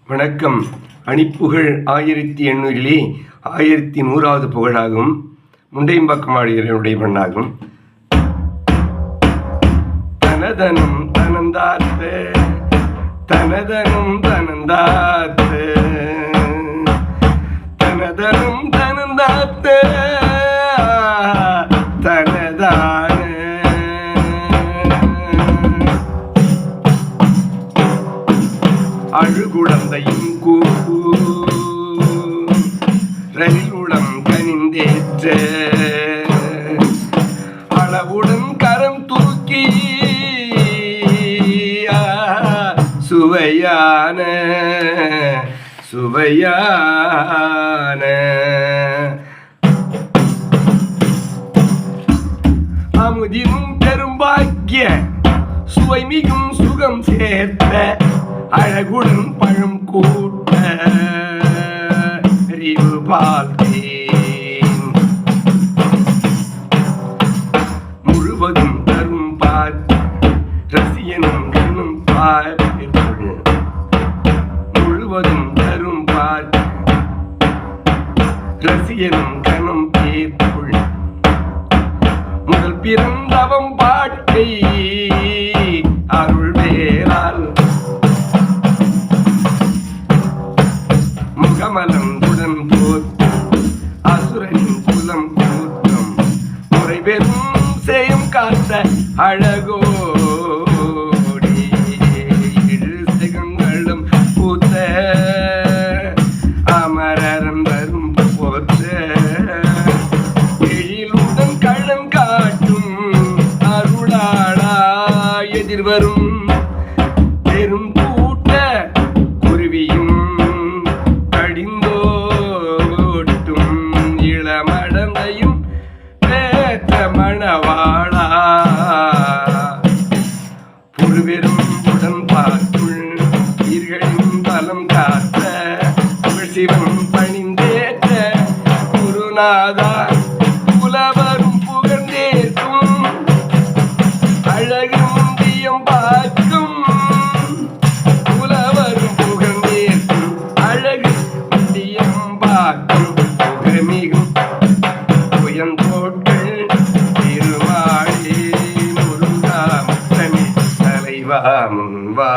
வணக்கம். அணிப்புகழ் 1800 1100வது புகழாகும். முண்டையம்பாக்கம் ஆடியனுடைய பண்ணாகும். தனதனும் தனந்தாத்த தனதனும் தனந்தாத்த தனதனும் தனந்தாத்த தனதான அழுகுழந்தையும் கூப்பு ரயிலுளம் கனிந்தேற்ற அளவுடன் கரம் தூக்கி சுவையான அமுதினும் பெரும்பாக்கிய சுவை மிகும் சுகம் சேர்த்த அழகுடன் பழம் கூட்ட அறிவு பார்த்தேன் முழுவதும் தரும் பார்த்து ரசியனும் கண்ணும் பார்ப்பது முழுவதும் தரும் பார்த்து ரசியனும் கண்ணும் பேர்ப்புள் முதல் பிறந்தவம் பாட்டை அருள் வேறால் முகமலந்துடன் போத்து அசுரனின் குலம் கூட்டம் முறை பெரும் செய்யும் காத்த அழகோடி செகங்களும் பூத்த அமரரம் தரும் போத்த எழிலுடன் களம் காட்டும் அருளாளா எதிர்வரும் பெரும் கூட்ட குருவியும் கடிந்தோட்டும் இளமடந்தையும் பேற்ற மணவாளா புழுவெரும் உடன் பார்த்துள் உயிர்களின் பலம் காத்த சிவன் பணிந்தேற்ற குருநாதா புலவரும் புகழ்ந்தேற்கும் அழகும் முந்தியம் பார்க்கும் புலவரும் புகழ்ந்தேற்கும் அழகு முந்தியம் பார்க்கும் புகமிகும் புயந்தோட்கள் திருமாளே முருகா முத்தமி தலைவா முன்வா